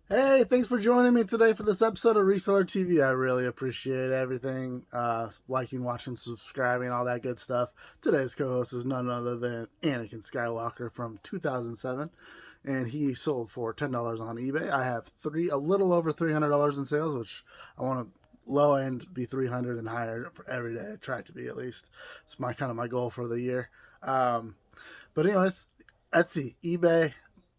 Hey, thanks for joining me today for this episode of Reseller TV. I really appreciate everything. Liking, watching, subscribing, all that good stuff. Today's co-host is none other than Anakin Skywalker from 2007, and he sold for $10 on eBay. I have a little over $300 in sales, which I want to low end be 300 and higher for every day. I try to be at least. It's my goal for the year. Um, but anyways, Etsy, eBay,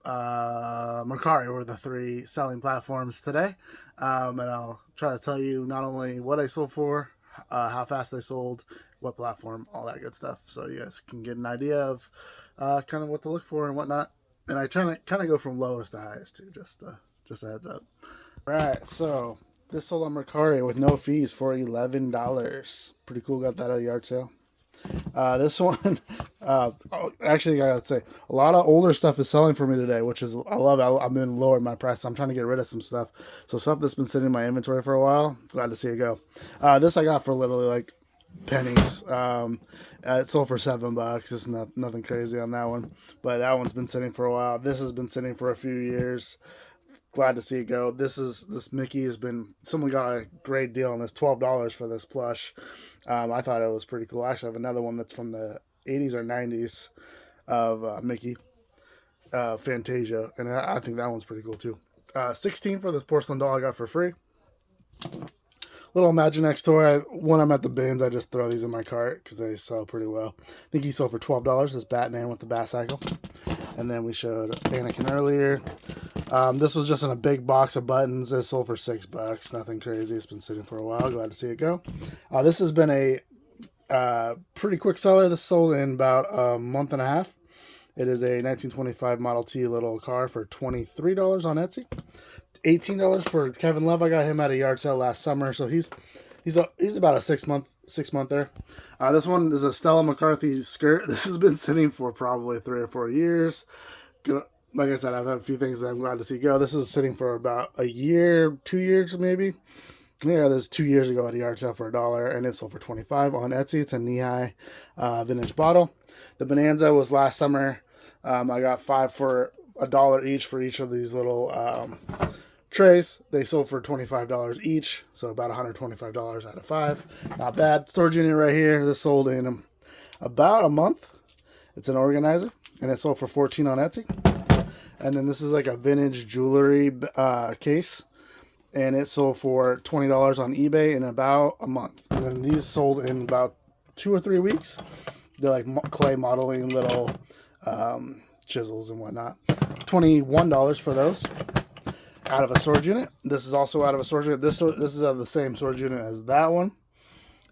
Mercari were the three selling platforms today. And I'll try to tell you not only what I sold for, how fast they sold, what platform, all that good stuff. So you guys can get an idea of kind of what to look for and whatnot. And I try to kind of go from lowest to highest too, just a heads up. All right, so this sold on Mercari with no fees for $11. Pretty cool. Got that at a yard sale. This one, actually, I gotta say, a lot of older stuff is selling for me today, which is I love. I've been lowering my price. I'm trying to get rid of some stuff. So stuff that's been sitting in my inventory for a while. Glad to see it go. This I got for literally like pennies. It sold for $7. It's nothing crazy on that one, but that one's been sitting for a while. This has been sitting for a few years. Glad to see it go. This Mickey has been, someone got a great deal on this, $12 for this plush. I thought it was pretty cool. Actually, I have another one that's from the 80s or 90s of Mickey, Fantasia, and I think that one's pretty cool too. 16 for this porcelain doll I got for free. Little Imaginext toy. When I'm at the bins, I just throw these in my cart because they sell pretty well. I think he sold for $12. This Batman with the Batcycle. And then we showed Anakin earlier. This was just in a big box of buttons. It sold for $6. Nothing crazy. It's been sitting for a while. Glad to see it go. This has been a pretty quick seller. This sold in about a month and a half. It is a 1925 Model T little car for $23 on Etsy. $18 for Kevin Love. I got him at a yard sale last summer, so he's about a 6 monther. This one is a Stella McCarthy skirt. This has been sitting for probably 3 or 4 years. Like I said, I've had a few things that I'm glad to see go. This was sitting for about a year, 2 years maybe. Yeah, this 2 years ago at a yard sale for $1, and it sold for $25 on Etsy. It's a knee-high vintage bottle. The Bonanza was last summer. I got 5 for $1 each for each of these little trays. They sold for $25 each, so about $125 out of 5. Not bad. Storage unit right here. This sold in about a month. It's an organizer, and it sold for $14 on Etsy. And then this is like a vintage jewelry case, and it sold for $20 on eBay in about a month. And then these sold in about 2 or 3 weeks. They're like clay modeling little chisels and whatnot. $21 for those. Out of a storage unit. This is also out of a storage unit. This is out of the same storage unit as that one,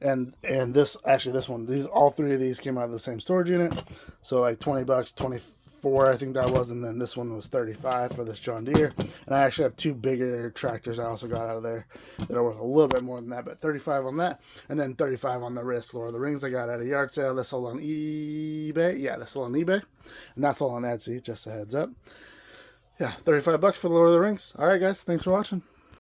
and this one. All three of these came out of the same storage unit. So like $20, 24, I think that was, and then this one was 35 for this John Deere. And I actually have 2 bigger tractors I also got out of there that are worth a little bit more than that, but 35 on that, and then 35 on the wrist Lord of the Rings I got at a yard sale. This sold on eBay. Yeah, this sold on eBay, and that's all on Etsy. Just a heads up. Yeah, $35 for the Lord of the Rings. All right, guys. Thanks for watching.